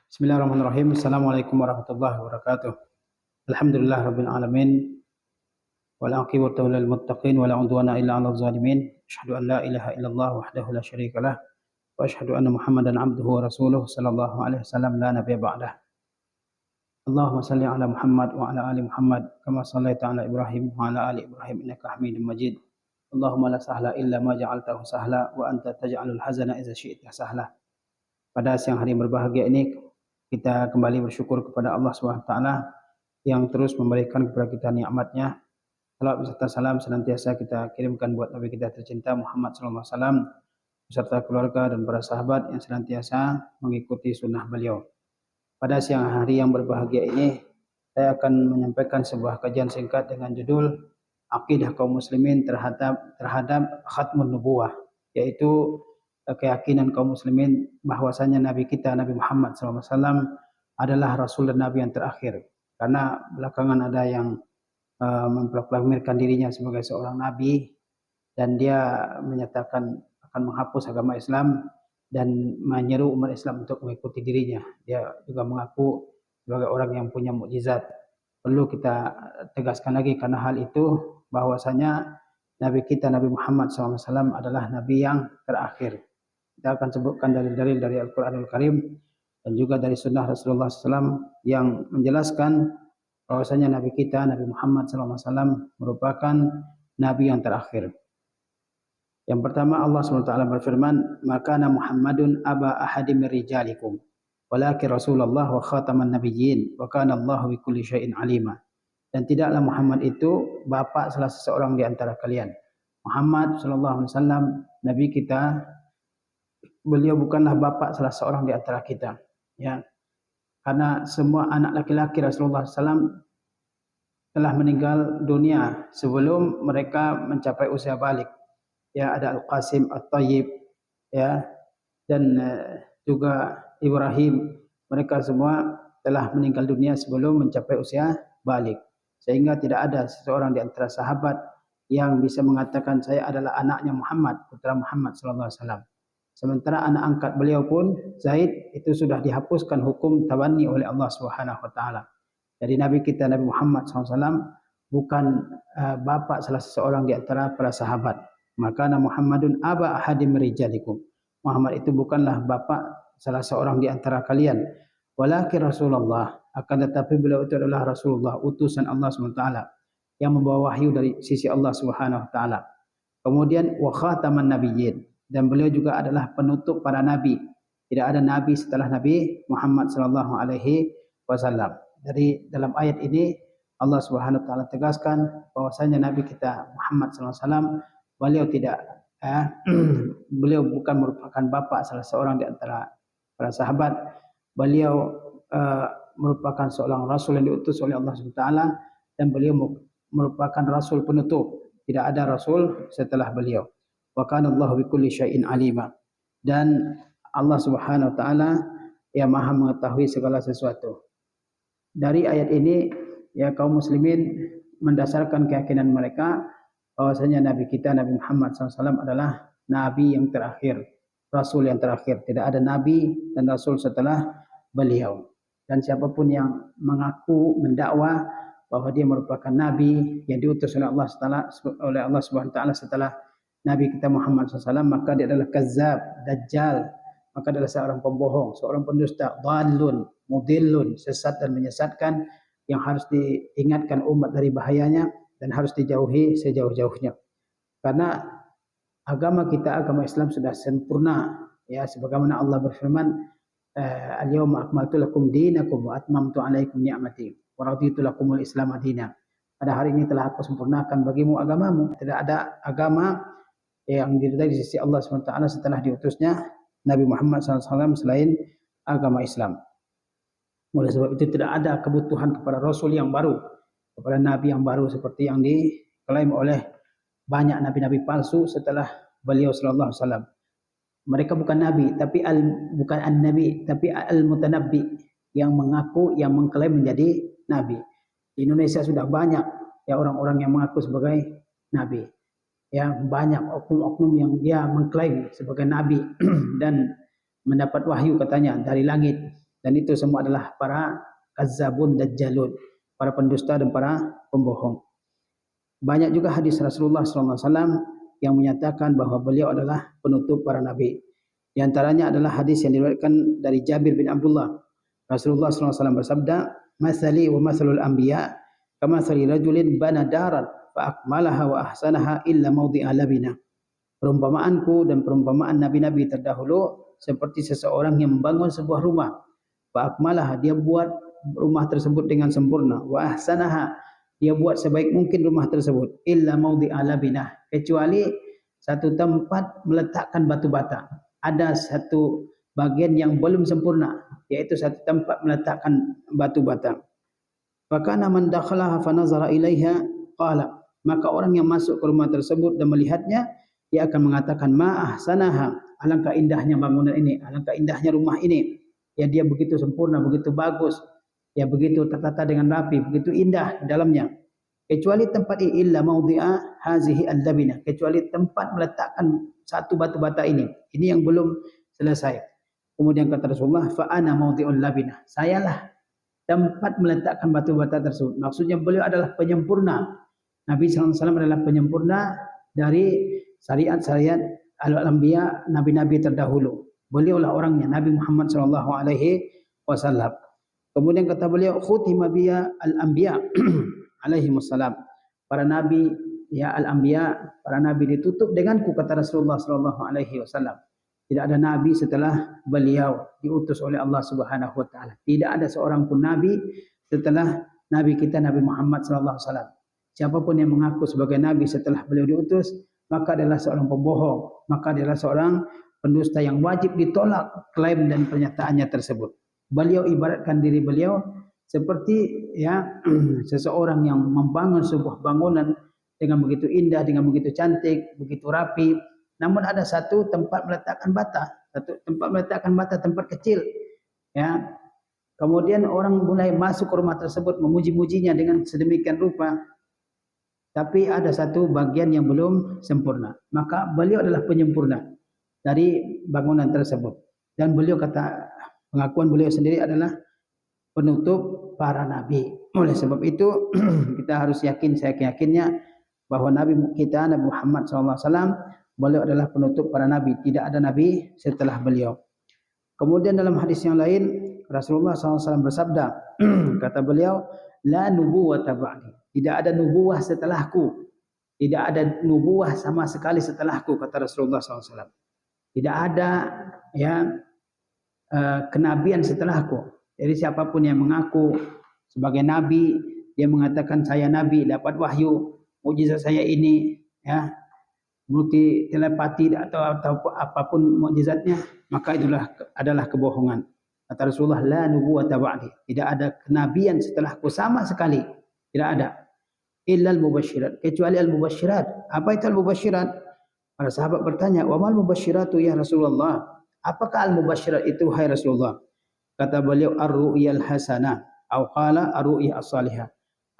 Bismillahirrahmanirrahim. Assalamualaikum warahmatullahi wabarakatuh. Alhamdulillah rabbil alamin. Wal aqibatu lil muttaqin wa la udwana illa 'alal zalimin. Asyhadu an la ilaha illallah wahdahu la syarikalah wa asyhadu anna Muhammadan 'abduhu wa rasuluh sallallahu alaihi wasallam la nabiyya ba'dah. Allahumma salli ala Muhammad wa ala ali Muhammad kama shallaita ala Ibrahim wa ala ali Ibrahim innaka Hamidum Majid. Allahumma la sahla illa ma ja'altahu sahla wa anta taj'alul hazana idza syi'ta sahla. Pada siang hari yang berbahagia ini kita kembali bersyukur kepada Allah SWT yang terus memberikan kepada kita nikmatnya. Salawat beserta salam senantiasa kita kirimkan buat Nabi kita tercinta Muhammad SAW beserta keluarga dan para sahabat yang senantiasa mengikuti sunnah beliau. Pada siang hari yang berbahagia ini saya akan menyampaikan sebuah kajian singkat dengan judul Akidah kaum muslimin terhadap khatmun nubuwah, yaitu keyakinan kaum muslimin bahwasanya Nabi kita Nabi Muhammad SAW adalah Rasul dan Nabi yang terakhir. Karena belakangan ada yang memproklamirkan dirinya sebagai seorang Nabi dan dia menyatakan akan menghapus agama Islam dan menyeru umat Islam untuk mengikuti dirinya. Dia juga mengaku sebagai orang yang punya mukjizat. Perlu kita tegaskan lagi karena hal itu bahwasanya Nabi kita Nabi Muhammad SAW adalah Nabi yang terakhir. Kita akan sebutkan dalil-dalil dari Al-Quranul Karim dan juga dari sunnah Rasulullah SAW yang menjelaskan bahwasanya Nabi kita Nabi Muhammad SAW merupakan Nabi yang terakhir. Yang pertama Allah SWT berfirman, "Makana Muhammadun aba ahadim rijalikum, walakin Rasulullah wa khataman nabiyyin, wa kana Allahu bikulli syai'in alima." Dan tidaklah Muhammad itu bapa salah seseorang di antara kalian. Muhammad SAW Nabi kita, beliau bukanlah bapa salah seorang di antara kita, ya. Karena semua anak laki-laki Rasulullah SAW telah meninggal dunia sebelum mereka mencapai usia balik. Ya, ada Al-Qasim, At-Tayyib, ya, dan juga Ibrahim. Mereka semua telah meninggal dunia sebelum mencapai usia balik. Sehingga tidak ada seseorang di antara sahabat yang bisa mengatakan saya adalah anaknya Muhammad, putra Muhammad SAW. Sementara anak angkat beliau pun Zaid itu sudah dihapuskan hukum tabanni oleh Allah Subhanahu wa taala. Jadi Nabi kita Nabi Muhammad SAW bukan bapa salah seseorang di antara para sahabat. Maka Muhammadun aba ahadim rijalikum. Muhammad itu bukanlah bapa salah seorang di antara kalian. Walakin Rasulullah, akan tetapi beliau itu adalah Rasulullah, utusan Allah SWT yang membawa wahyu dari sisi Allah Subhanahu wa taala. Kemudian wa khataman nabiyyin, dan beliau juga adalah penutup para nabi. Tidak ada nabi setelah Nabi Muhammad sallallahu alaihi wasallam. Dari dalam ayat ini Allah Subhanahu wa taala tegaskan bahwasanya nabi kita Muhammad sallallahu alaihi wasallam beliau tidak beliau bukan merupakan bapa salah seorang di antara para sahabat. Beliau merupakan seorang rasul yang diutus oleh Allah Subhanahu wa taala dan beliau merupakan rasul penutup. Tidak ada rasul setelah beliau. Wa kana Allahu bikulli syai'in alima. Dan Allah Subhanahu wa taala yang Maha mengetahui segala sesuatu. Dari ayat ini ya kaum muslimin mendasarkan keyakinan mereka bahwasanya nabi kita Nabi Muhammad SAW adalah nabi yang terakhir, rasul yang terakhir. Tidak ada nabi dan rasul setelah beliau. Dan siapapun yang mengaku mendakwa bahwa dia merupakan nabi yang diutus oleh Allah Subhanahu wa taala setelah Nabi kita Muhammad SAW, maka dia adalah kazzab, dajjal, maka adalah seorang pembohong, seorang pendusta, dhalun, mudillun, sesat dan menyesatkan yang harus diingatkan umat dari bahayanya dan harus dijauhi sejauh-jauhnya. Karena agama kita, agama Islam sudah sempurna, ya, sebagaimana Allah berfirman, "Al-yawma akmaltu lakum dinakum wa atmamtu 'alaikum ni'mati wa raditu lakumul Islam madina." Pada hari ini telah aku sempurnakan bagimu agamamu. Tidak ada agama yang diridai di sisi Allah SWT setelah diutusnya Nabi Muhammad SAW selain agama Islam. Oleh sebab itu tidak ada kebutuhan kepada Rasul yang baru, kepada Nabi yang baru seperti yang diklaim oleh banyak nabi-nabi palsu setelah beliau Sallallahu Alaihi Wasallam. Mereka bukan nabi, tapi bukan an-nabi, tapi al-mutanabbi yang mengaku, yang mengklaim menjadi nabi. Di Indonesia sudah banyak ya orang-orang yang mengaku sebagai nabi. Ya, banyak oknum-oknum yang dia mengklaim sebagai nabi dan mendapat wahyu katanya dari langit Dan itu semua adalah para kazzabun dajjalun, para pendusta dan para pembohong. Banyak juga hadis Rasulullah SAW yang menyatakan bahwa beliau adalah penutup para nabi. Di antaranya adalah hadis yang diriwayatkan dari Jabir bin Abdullah. Rasulullah SAW bersabda, "Masali wa masalul anbiya kamathali rajulin bana daran fa akmalaha wa ahsanaha illa mawdi'a labina." Perumpamaanku dan perumpamaan nabi-nabi terdahulu seperti seseorang yang membangun sebuah rumah. Fa akmalaha, dia buat rumah tersebut dengan sempurna. Wa ahsanaha, dia buat sebaik mungkin rumah tersebut. Illa mawdi'a labinah, kecuali satu tempat meletakkan batu bata. Ada satu bagian yang belum sempurna, yaitu satu tempat meletakkan batu bata. Fakana man dakhalaha fa nazara ilaiha qala, maka orang yang masuk ke rumah tersebut dan melihatnya, dia akan mengatakan, ma ahsanaha, alangkah indahnya bangunan ini, alangkah indahnya rumah ini. Ya, dia begitu sempurna, begitu bagus, ya begitu tertata dengan rapi, begitu indah di dalamnya. Kecuali tempat ini, illa mawdi'a hazihi al-labina, kecuali tempat meletakkan satu batu bata ini yang belum selesai. Kemudian kata Rasulullah, fa ana mawdi'ul labina, sayalah tempat meletakkan batu bata tersebut. Maksudnya beliau adalah penyempurna. Nabi SAW adalah penyempurna dari syariat-syariat al-anbiya, nabi-nabi terdahulu. Beliaulah orangnya, Nabi Muhammad SAW. Kemudian kata beliau, khutima biya al-anbiya alaihi wassalam. Para nabi, ya al-anbiya, para nabi ditutup denganku, kata Rasulullah SAW. Tidak ada nabi setelah beliau diutus oleh Allah Subhanahu wa taala. Tidak ada seorang pun nabi setelah nabi kita Nabi Muhammad SAW. Siapapun yang mengaku sebagai nabi setelah beliau diutus, maka adalah seorang pembohong, maka adalah seorang pendusta yang wajib ditolak klaim dan pernyataannya tersebut. Beliau ibaratkan diri beliau seperti ya seseorang yang membangun sebuah bangunan dengan begitu indah, dengan begitu cantik, begitu rapi. Namun ada satu tempat meletakkan bata, tempat kecil. Ya. Kemudian orang mulai masuk ke rumah tersebut memuji-mujinya dengan sedemikian rupa. Tapi ada satu bagian yang belum sempurna. Maka beliau adalah penyempurna dari bangunan tersebut. Dan beliau kata, pengakuan beliau sendiri adalah penutup para nabi. Oleh sebab itu kita harus yakin, saya yakinnya bahwa Nabi kita Nabi Muhammad SAW, beliau adalah penutup para nabi. Tidak ada nabi setelah beliau. Kemudian dalam hadis yang lain Rasulullah SAW bersabda, kata beliau, la nubuwwata ba'di. Tidak ada nubuwah setelahku. Tidak ada nubuwah sama sekali setelahku, kata Rasulullah SAW. Tidak ada ya kenabian setelahku. Jadi siapapun yang mengaku sebagai nabi, dia mengatakan saya nabi, dapat wahyu, mukjizat saya ini, ya, multi telepati atau apapun mukjizatnya, maka itulah adalah kebohongan. Kata Rasulullah, la nubuwwata ba'di. Tidak ada kenabian setelahku sama sekali. Tidak ada. Illa al-mubasyirat, kecuali al-mubasyirat. Apa itu al-mubasyirat? Para sahabat bertanya, wa mal mubasyiratu ya Rasulullah? Apakah al-mubasyirat itu hai Rasulullah? Kata beliau, ar-ru'yal hasanah, atau qala ar-ru'ya as-salihah.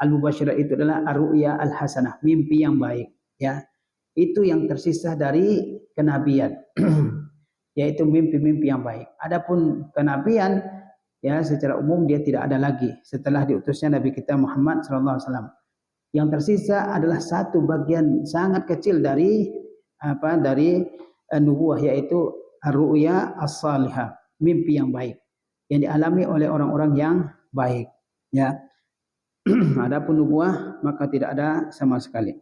Al-mubasyirat itu adalah ar-ru'ya al-hasanah, mimpi yang baik, ya. Itu yang tersisa dari kenabian. Yaitu mimpi-mimpi yang baik. Adapun kenabian, ya secara umum dia tidak ada lagi setelah diutusnya Nabi kita Muhammad SAW. Yang tersisa adalah satu bagian sangat kecil dari nubuwah, yaitu ar-ru'ya as-salihah, mimpi yang baik yang dialami oleh orang-orang yang baik. Ya. Adapun nubuwah maka tidak ada sama sekali.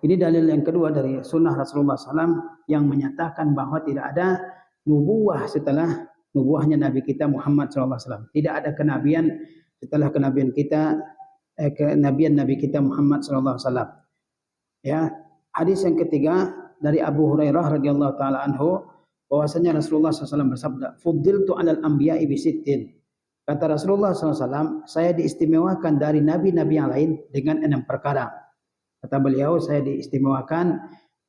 Ini dalil yang kedua dari sunnah Rasulullah SAW yang menyatakan bahwa tidak ada nubuwah setelah nubuwahnya Nabi kita Muhammad SAW. Tidak ada kenabian setelah kenabian kita, kenabian Nabi kita Muhammad SAW. Ya, hadis yang ketiga dari Abu Hurairah radhiyallahu taala anhu, bahwasanya Rasulullah SAW bersabda, "Fuddiltu 'alal anbiya'i bi sittin." Kata Rasulullah SAW, saya diistimewakan dari nabi-nabi yang lain dengan 6 perkara. Kata beliau, saya diistimewakan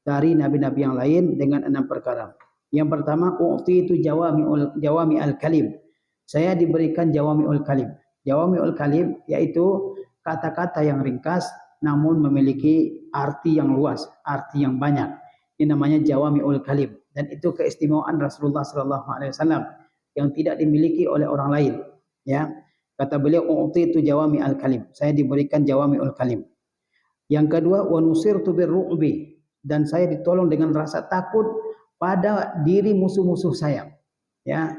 dari nabi-nabi yang lain dengan 6 perkara. Yang pertama, u'titu jawami'al kalim. Saya diberikan jawami'ul kalim. Jawami'ul kalim yaitu kata-kata yang ringkas namun memiliki arti yang luas, arti yang banyak. Ini namanya jawami'ul kalim, dan itu keistimewaan Rasulullah SAW. yang tidak dimiliki oleh orang lain. Ya, kata beliau, u'titu jawami al-kalim. Saya diberikan jawami al-kalim. Yang kedua, wa nusirtu birru'bi, dan saya ditolong dengan rasa takut pada diri musuh-musuh saya. Ya,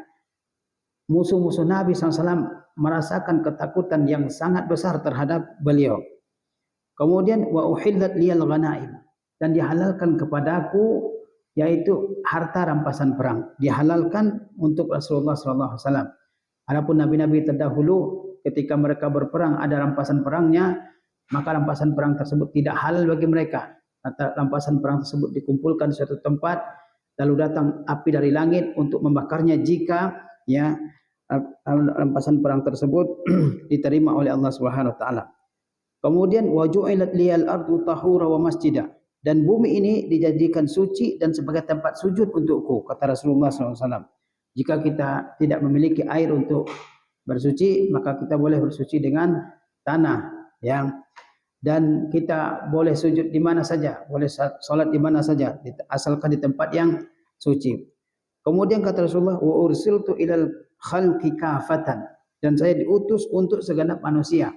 musuh-musuh Nabi SAW merasakan ketakutan yang sangat besar terhadap beliau. Kemudian wa uhillat liyal ghanaim, dan dihalalkan kepadaku yaitu harta rampasan perang, dihalalkan untuk Rasulullah SAW. Adapun nabi-nabi terdahulu ketika mereka berperang ada rampasan perangnya, maka rampasan perang tersebut tidak halal bagi mereka. Rampasan perang tersebut dikumpulkan di suatu tempat, lalu datang api dari langit untuk membakarnya jika ya rampasan perang tersebut diterima oleh Allah Subhanahu wa taala. Kemudian wa ju'ilat liyal ardu tahura wa masjida, dan bumi ini dijadikan suci dan sebagai tempat sujud untukku, kata Rasulullah SAW. Jika kita tidak memiliki air untuk bersuci, maka kita boleh bersuci dengan tanah, ya. Dan kita boleh sujud di mana saja, boleh salat di mana saja, asalkan di tempat yang suci. Kemudian kata Rasulullah, wa ursiltu ilal khalqi kafatan, dan saya diutus untuk segenap manusia.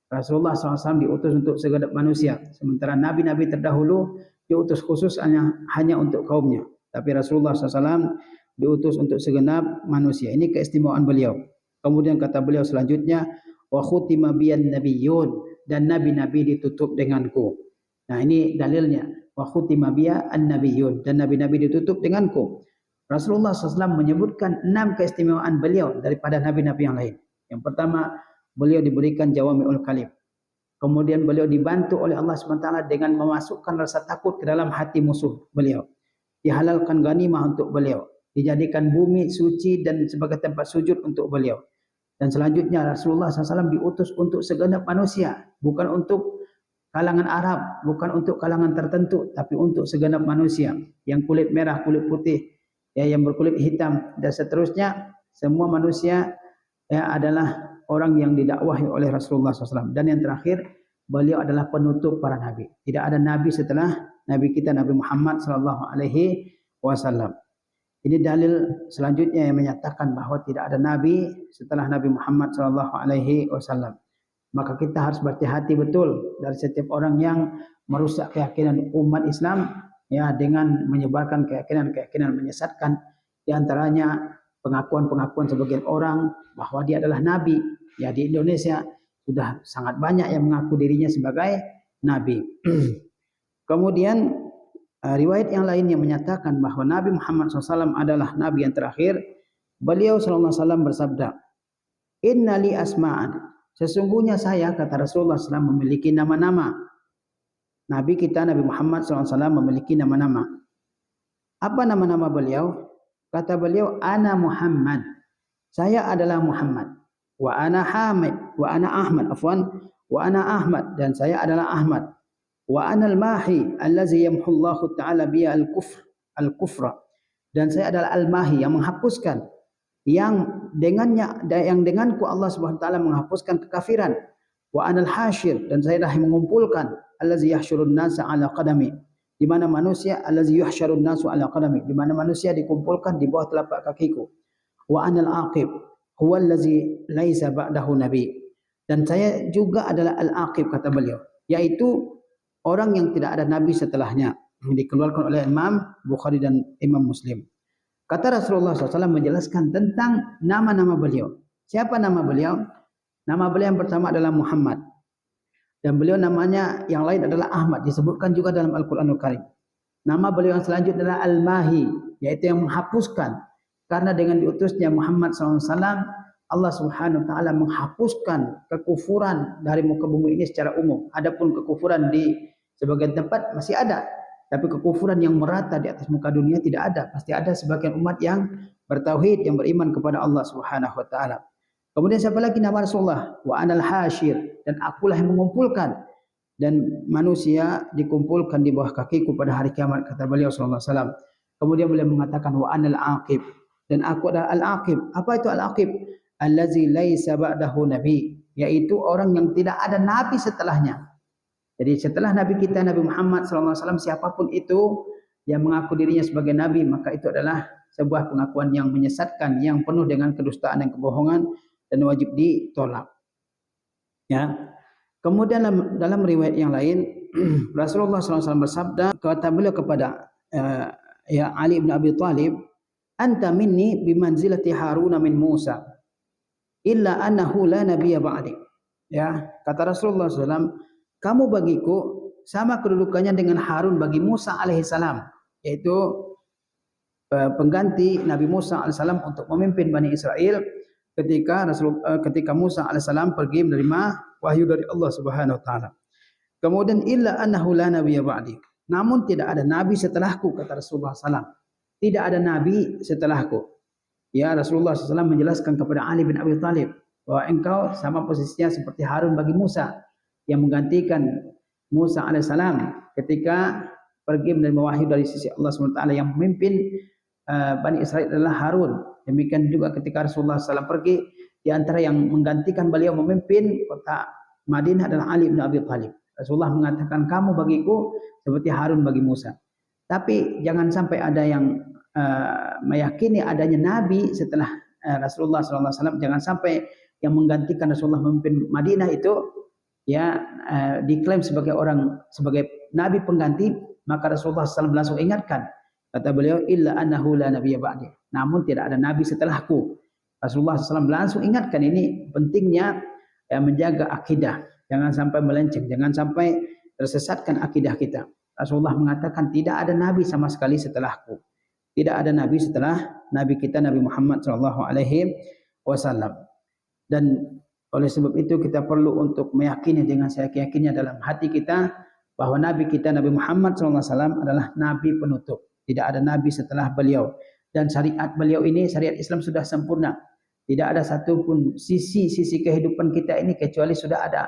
Rasulullah SAW diutus untuk segenap manusia, sementara nabi-nabi terdahulu diutus khusus hanya untuk kaumnya. Tapi Rasulullah SAW diutus untuk segenap manusia. Ini keistimewaan beliau. Kemudian kata beliau selanjutnya, wa khutima biyan nabiyyun, dan nabi-nabi ditutup denganku. Nah, ini dalilnya, wa khutima biya an-nabiyyun, dan nabi-nabi ditutup denganku. Rasulullah SAW menyebutkan 6 keistimewaan beliau daripada nabi-nabi yang lain. Yang pertama, beliau diberikan jawami'ul kalim. Kemudian beliau dibantu oleh Allah SWT dengan memasukkan rasa takut ke dalam hati musuh beliau. Dihalalkan ghanimah untuk beliau. Dijadikan bumi suci dan sebagai tempat sujud untuk beliau. Dan selanjutnya Rasulullah SAW diutus untuk segenap manusia. Bukan untuk kalangan Arab, bukan untuk kalangan tertentu, tapi untuk segenap manusia. Yang kulit merah, kulit putih, ya, yang berkulit hitam, dan seterusnya. Semua manusia ya adalah orang yang didakwahi oleh Rasulullah SAW. Dan yang terakhir, beliau adalah penutup para nabi. Tidak ada nabi setelah nabi kita, Nabi Muhammad SAW. Ini dalil selanjutnya yang menyatakan bahwa tidak ada nabi setelah Nabi Muhammad SAW. Maka kita harus berhati-hati betul dari setiap orang yang merusak keyakinan umat Islam, ya, dengan menyebarkan keyakinan menyesatkan. Di antaranya pengakuan sebagian orang bahwa dia adalah nabi. Ya, di Indonesia sudah sangat banyak yang mengaku dirinya sebagai nabi. Kemudian riwayat yang lain yang menyatakan bahwa Nabi Muhammad SAW adalah nabi yang terakhir. Beliau SAW bersabda, "Inna li asma'an." Sesungguhnya saya, kata Rasulullah SAW, memiliki nama-nama. Nabi kita Nabi Muhammad SAW memiliki nama-nama. Apa nama-nama beliau? Kata beliau, "Ana Muhammad." Saya adalah Muhammad. Wa ana Hamid, wa ana Ahmad, afwan, wa ana Ahmad, dan saya adalah Ahmad. Wa ana al-mahi allazi yamhullahu ta'ala biya al-kufra, dan saya adalah al-mahi yang menghapuskan, yang denganku Allah Subhanahu wa taala menghapuskan kekafiran. Wa ana al-hashir, dan saya adalah yang mengumpulkan, allazi yahsyurun nasa ala qadami, di mana manusia, allazi yuhsyarun nasu ala qadami, di mana manusia dikumpulkan di bawah telapak kakiku. Wa ana al-aqib huwa allazi laisa ba'dahu nabi, dan saya juga adalah al-aqib, kata beliau, yaitu orang yang tidak ada nabi setelahnya. Dikeluarkan oleh Imam Bukhari dan Imam Muslim. Kata Rasulullah SAW menjelaskan tentang nama-nama beliau. Siapa nama beliau? Nama beliau yang pertama adalah Muhammad. Dan beliau namanya yang lain adalah Ahmad. Disebutkan juga dalam Al-Quranul Karim. Nama beliau yang selanjutnya adalah Al-Mahi, yaitu yang menghapuskan. Karena dengan diutusnya Muhammad SAW, Allah Subhanahu wa taala menghapuskan kekufuran dari muka bumi ini secara umum. Adapun kekufuran di sebagian tempat masih ada, tapi kekufuran yang merata di atas muka dunia tidak ada. Pasti ada sebagian umat yang bertauhid, yang beriman kepada Allah Subhanahu wa taala. Kemudian siapa lagi nama Rasulullah? Wa anal hashir, dan akulah yang mengumpulkan, dan manusia dikumpulkan di bawah kakiku pada hari kiamat, kata beliau sallallahu alaihi wasallam. Kemudian beliau mengatakan wa anal aqib, dan aku adalah al-aqib. Apa itu al-aqib? Allazi laisa ba'dahu nabi, yaitu orang yang tidak ada nabi setelahnya. Jadi setelah Nabi kita Nabi Muhammad SAW, siapapun itu yang mengaku dirinya sebagai nabi, maka itu adalah sebuah pengakuan yang menyesatkan, yang penuh dengan kedustaan dan kebohongan dan wajib ditolak. Ya. Kemudian dalam riwayat yang lain Rasulullah SAW bersabda, kata beliau kepada ya Ali bin Abi Thalib, anta minni bimanzilati Harun min Musa illa annahu la nabiyya ba'di. Ya, kata Rasulullah SAW, kamu bagiku sama kedudukannya dengan Harun bagi Musa alaihissalam, yaitu pengganti Nabi Musa alaihissalam untuk memimpin Bani Israel ketika Musa alaihissalam pergi menerima wahyu dari Allah Subhanahu wa taala. Kemudian illa annahu la nabiyya ba'di. Namun tidak ada nabi setelahku, kata Rasulullah SAW. Tidak ada nabi setelahku. Ya, Rasulullah SAW menjelaskan kepada Ali bin Abi Thalib bahwa engkau sama posisinya seperti Harun bagi Musa yang menggantikan Musa alaihissalam ketika pergi menerima wahyu dari sisi Allah SWT. Yang memimpin Bani Israel adalah Harun. Demikian juga ketika Rasulullah SAW pergi, di antara yang menggantikan beliau memimpin kota Madinah adalah Ali bin Abi Thalib. Rasulullah mengatakan, kamu bagiku seperti Harun bagi Musa. Tapi jangan sampai ada yang meyakini adanya Nabi setelah Rasulullah SAW. Jangan sampai yang menggantikan Rasulullah memimpin Madinah itu ya diklaim sebagai Nabi pengganti. Maka Rasulullah SAW langsung ingatkan, kata beliau, illa annahu la nabiyya ba'di. Namun tidak ada Nabi setelahku. Rasulullah SAW langsung ingatkan ini pentingnya menjaga akidah. Jangan sampai melenceng, jangan sampai tersesatkan akidah kita. Rasulullah mengatakan tidak ada nabi sama sekali setelahku. Tidak ada nabi setelah nabi kita Nabi Muhammad SAW. Dan oleh sebab itu kita perlu untuk meyakini dengan seyakin-yakinnya dalam hati kita bahwa nabi kita Nabi Muhammad SAW adalah nabi penutup. Tidak ada nabi setelah beliau. Dan syariat beliau ini, syariat Islam sudah sempurna. Tidak ada satupun sisi kehidupan kita ini kecuali sudah ada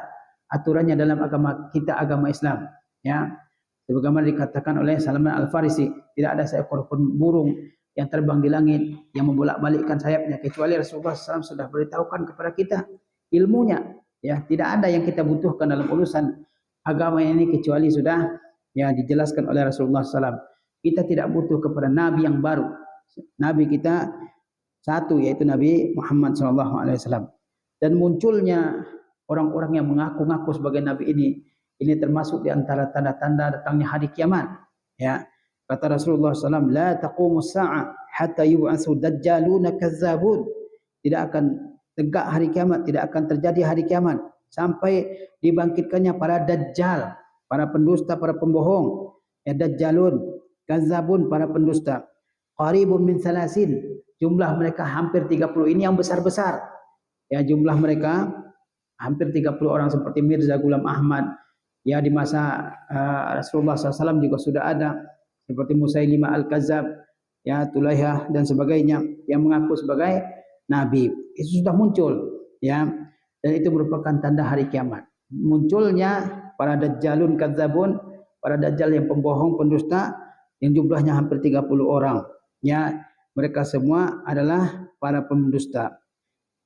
aturannya dalam agama kita, agama Islam. Ya, sebagaimana dikatakan oleh Salman Al-Farisi, tidak ada seekor pun burung yang terbang di langit yang membolak-balikkan sayapnya kecuali Rasulullah SAW sudah beritahukan kepada kita ilmunya. Ya, tidak ada yang kita butuhkan dalam urusan agama ini kecuali sudah ya dijelaskan oleh Rasulullah SAW. Kita tidak butuh kepada nabi yang baru. Nabi kita satu, yaitu Nabi Muhammad SAW. Dan munculnya orang-orang yang mengaku-ngaku sebagai nabi ini termasuk di antara tanda-tanda datangnya hari kiamat. Ya, kata Rasulullah SAW, la taqumus sa'a hatta yub'atsu dajjaluna kazzabun. Tidak akan tegak hari kiamat, tidak akan terjadi hari kiamat sampai dibangkitkannya para dajjal, para pendusta, para pembohong. Ya, dajjalun, kazzabun, para pendusta. Qaribun min salasin, jumlah mereka hampir 30. Ini yang besar-besar. Ya, jumlah mereka hampir 30 orang seperti Mirza Ghulam Ahmad. Ya, di masa Rasulullah SAW juga sudah ada seperti Musailimah Al-Kazzab, ya, Tulaihah dan sebagainya yang mengaku sebagai nabi. Itu sudah muncul, ya. Dan itu merupakan tanda hari kiamat. Munculnya para dajjalun kadzabun, para dajjal yang pembohong, pendusta yang jumlahnya hampir 30 orang. Ya, mereka semua adalah para pendusta.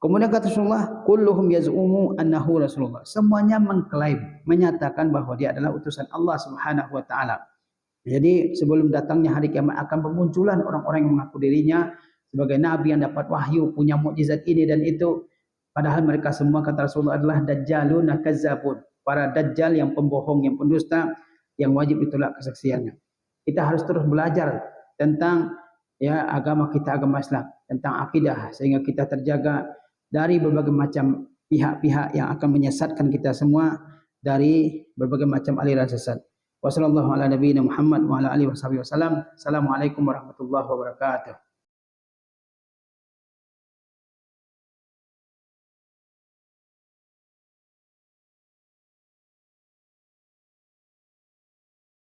Kemudian kata Rasulullah, kulluhum yaz'umu annahu Rasulullah. Semuanya mengklaim, menyatakan bahwa dia adalah utusan Allah Subhanahu wa taala. Jadi sebelum datangnya hari kiamat akan bermunculan orang-orang yang mengaku dirinya sebagai nabi yang dapat wahyu, punya mukjizat ini dan itu. Padahal mereka semua, kata Rasulullah, adalah dajjalun kadzabun, para dajjal yang pembohong, yang pendusta, yang wajib ditolak kesaksiannya. Kita harus terus belajar tentang ya agama kita, agama Islam, tentang akidah, sehingga kita terjaga dari berbagai macam pihak-pihak yang akan menyesatkan kita semua dari berbagai macam aliran sesat. Wassalamualaikum warahmatullahi wabarakatuh.